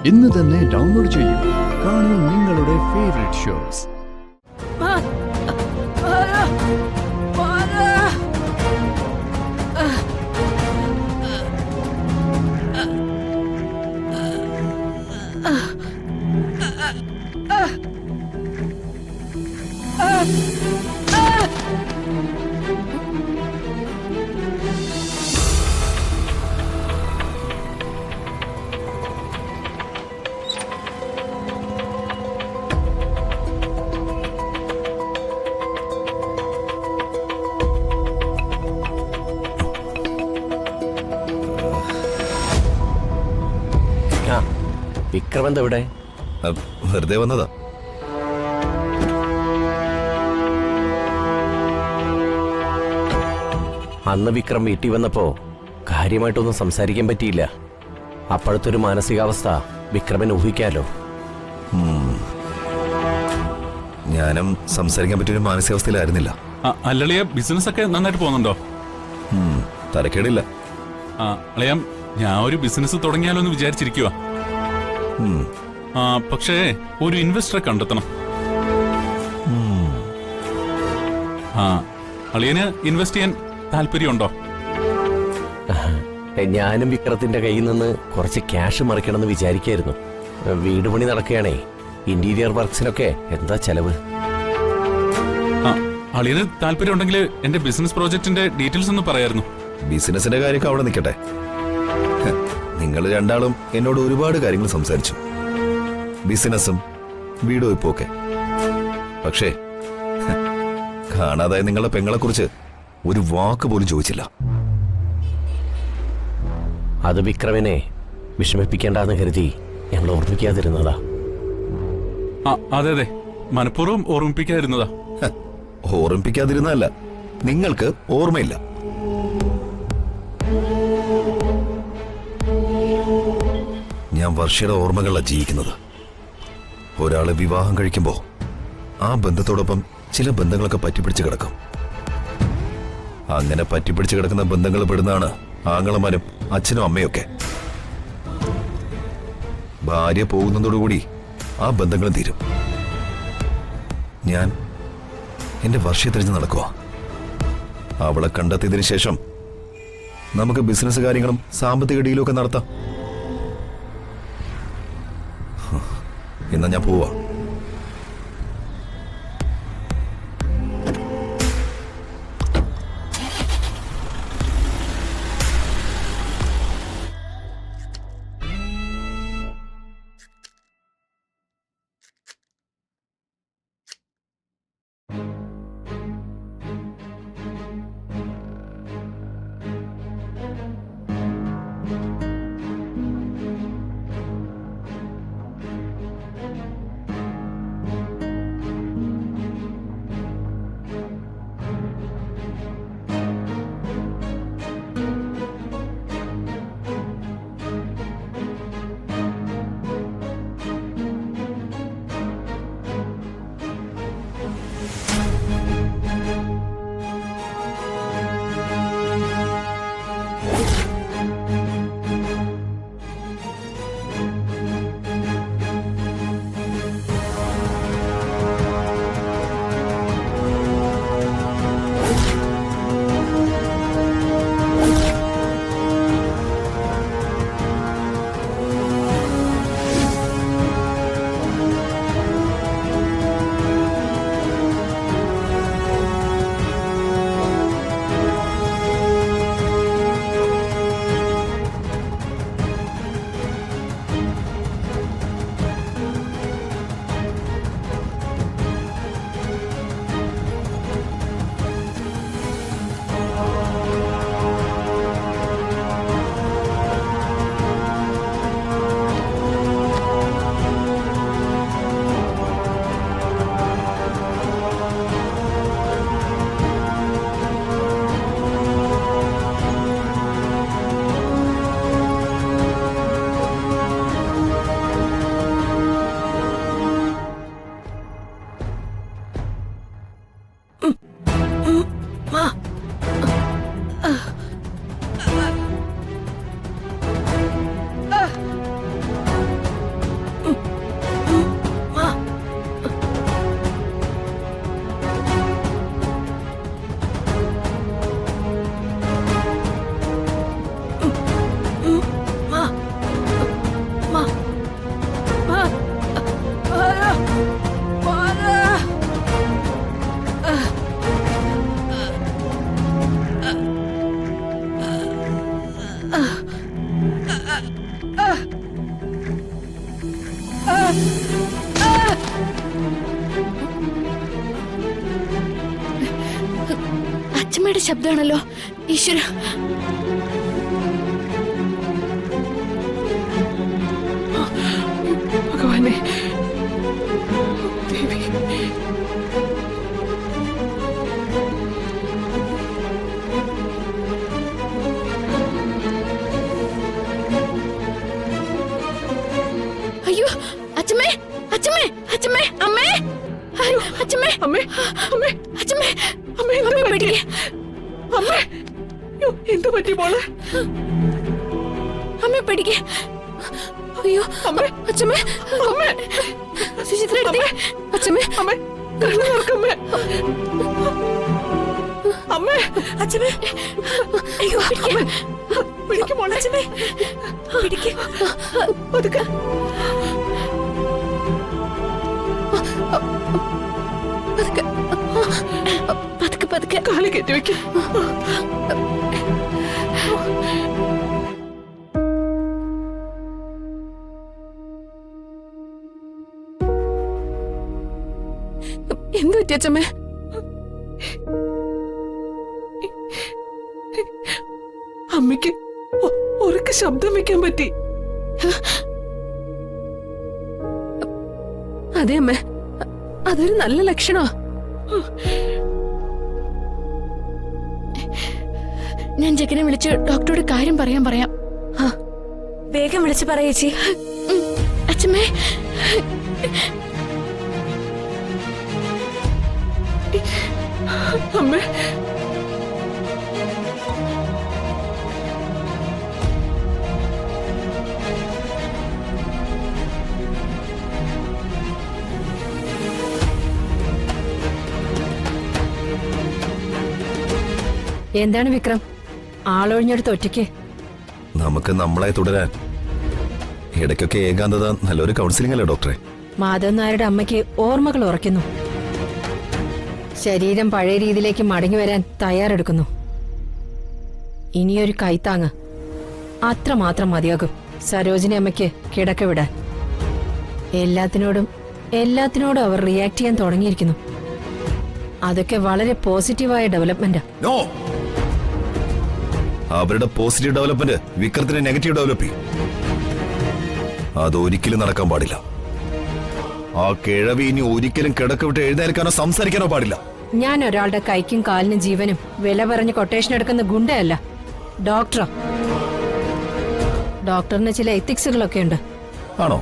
ഇന്ന് തന്നെ ഡൗൺലോഡ് ചെയ്യൂ. കാണൂ നിങ്ങളുടെ ഫേവറേറ്റ് ഷോസ്. വിക്രമന്ത് എവിടെ? വെറുതെ വന്നതാ. അന്ന് വിക്രം വീട്ടിൽ വന്നപ്പോ കാര്യമായിട്ടൊന്നും സംസാരിക്കാൻ പറ്റിയില്ല. അപ്പോഴത്തെ ഒരു മാനസികാവസ്ഥ വിക്രമൻ ഊഹിക്കാലോ. ഞാനും സംസാരിക്കാൻ പറ്റിയൊരു മാനസികാവസ്ഥയിലായിരുന്നില്ല. അല്ലളിയ ബിസിനസ് ഒക്കെ നന്നായിട്ട് പോകുന്നുണ്ടോ? തരക്കേടില്ല. അളിയാ, ഞാൻ ഒരു ബിസിനസ് തുടങ്ങിയാലോ എന്ന് വിചാരിച്ചിരിക്കുക. പക്ഷേ ഒരു ഇൻവെസ്റ്ററെ കണ്ടെത്തണം. അളിയന് ഇൻവെസ്റ്റ് ചെയ്യാൻ താല്പര്യമുണ്ടോ? ഞാനും വിക്രത്തിന്റെ കയ്യിൽ നിന്ന് കുറച്ച് ക്യാഷ് മറിക്കണമെന്ന് വിചാരിക്കായിരുന്നു. വീട് പണി നടക്കുകയാണേ. ഇന്റീരിയർ വർക്ക്സിനൊക്കെ എന്താ ചെലവ്? അളിയന് താല്പര്യം ഉണ്ടെങ്കിൽ എന്റെ ബിസിനസ് പ്രോജക്റ്റിന്റെ ഡീറ്റെയിൽസ് ഒന്ന് പറയായിരുന്നു. ബിസിനസിന്റെ കാര്യമൊക്കെ അവിടെ നിൽക്കട്ടെ. നിങ്ങൾ രണ്ടാളും എന്നോട് ഒരുപാട് കാര്യങ്ങൾ സംസാരിച്ചു, ബിസിനസ്സും വീടും ഇപ്പോ ഒക്കെ. പക്ഷേ കാണാതായ നിങ്ങളുടെ പെങ്ങളെ കുറിച്ച് ഒരു വാക്ക് പോലും ചോദിച്ചില്ല. അത് വിക്രമനെ വിഷമിപ്പിക്കേണ്ടെന്ന് കരുതി ഞങ്ങൾ ഓർമ്മിക്കാതിരുന്നതാ. അതെ അതെ, മനഃപൂർവ്വം ഓർമ്മിപ്പിക്കാതിരുന്നതാ. ഓർമ്മിപ്പിക്കാതിരുന്നതല്ല, നിങ്ങൾക്ക് ഓർമ്മയില്ല. ഞാൻ വർഷയുടെ ഓർമ്മകളിലാണ് ജീവിക്കുന്നത്. ഒരാളെ വിവാഹം കഴിക്കുമ്പോൾ ആ ബന്ധത്തോടൊപ്പം ചില ബന്ധങ്ങളൊക്കെ പറ്റിപ്പിടിച്ച് കിടക്കും. അങ്ങനെ പറ്റിപ്പിടിച്ച് കിടക്കുന്ന ബന്ധങ്ങൾ പെടുന്നതാണ് ആങ്ങളമാരും അച്ഛനും അമ്മയൊക്കെ. ഭാര്യ പോകുന്നതോടുകൂടി ആ ബന്ധങ്ങളും തീരും. ഞാൻ എന്റെ വർഷയെ തിരിഞ്ഞ് നടക്കുക. അവളെ കണ്ടെത്തിയതിനു ശേഷം നമുക്ക് ബിസിനസ് കാര്യങ്ങളും സാമ്പത്തിക ഡീലും ഒക്കെ നടത്താം. എന്നാ ഞാൻ പോവാ. അച്ഛമ്മയുടെ ശബ്ദമാണല്ലോ. ഈശ്വര, ഭഗവാനെ, ദേവി. അയ്യോ അച്ഛമ്മേ, അച്ഛമ്മേ, അച്ഛമ്മേ, അമ്മേ, അയ്യോ അച്ഛമ്മേ, അമ്മേ, അമ്മേ, അച്ഛമ്മേ, അമ്മേ, എന്ത് അമ്മേ പറ്റി? പിടിക്ക്. അമ്മേ, അയ്യോ, എന്ത് പറ്റി മോളെ? അമ്മേ പിടിക്ക്. അയ്യോ അമ്മേ, അച്ഛമ്മേ, അമ്മേ, സുചിത്ര എടുത്തേ. അച്ഛമ്മേ, അമ്മേ, കണ്ണു തുറക്കമ്മേ. അമ്മേ, അച്ഛമ്മേ, അയ്യോ അമ്മേ, പിടിക്ക് മോളെ. അച്ഛമ്മേ, പിടിക്ക്. പതുക്കെ. പതുക്കെ, പതുക്കെ, പതുക്കെ. കാല് കയറ്റി വെക്ക്. എന്ത് പറ്റി അച്ഛമ്മേ? അമ്മയ്ക്ക് ഉറക്കെ ശബ്ദം വെക്കാൻ പറ്റി. അതെ അമ്മേ, അതൊരു നല്ല ലക്ഷണോ. ഞാൻ ജഗനെ വിളിച്ച് ഡോക്ടറോട് കാര്യം പറയാം. വേഗം വിളിച്ച് പറയേച്ചി. അച്ഛമ്മേ, അമ്മേ, എന്താണ് വിക്രം ആളൊഴിഞ്ഞെടുത്ത് ഒറ്റയ്ക്ക്? നമുക്ക് നമ്മളായി തുടരാൻ ഇടയ്ക്കൊക്കെ ഏകാന്തത നല്ലൊരു കൗൺസിലിംഗ് അല്ലേ ഡോക്ടറെ? മാധവൻ നായരുടെ അമ്മയ്ക്ക് ഓർമ്മകൾ ഉറയ്ക്കുന്നു. ശരീരം പഴയ രീതിയിലേക്ക് മടങ്ങി വരാൻ തയ്യാറെടുക്കുന്നു. ഇനിയൊരു കൈത്താങ്ങ് അത്രമാത്രം മതിയാകും സരോജിനി അമ്മയ്ക്ക് കിടക്ക വിടാൻ. എല്ലാത്തിനോടും അവർ റിയാക്ട് ചെയ്യാൻ തുടങ്ങിയിരിക്കുന്നു. അതൊക്കെ വളരെ പോസിറ്റീവായ ഡെവലപ്മെന്റാ. നോ, അവരുടെ പോസിറ്റീവ് ഡെവലപ്മെന്റ് വിക്രത്തിന്റെ നെഗറ്റീവ് ഡെവലപ്പ് ചെയ്യും. അതൊരിക്കലും നടക്കാൻ പാടില്ല. ആ കിഴവി ഇനി ഒരിക്കലും കിടക്ക വിട്ട് എഴുന്നേൽക്കാനോ സംസാരിക്കാനോ പാടില്ല. ഞാൻ ഒരാളുടെ കൈക്കും കാലിനും ജീവനും വില പറഞ്ഞ് കൊട്ടേഷൻ എടുക്കുന്ന ഗുണ്ടയല്ല, ഡോക്ടറാ. ഡോക്ടറിന് ചില എത്തിക്സുകളൊക്കെ ഉണ്ട്. ആണോ?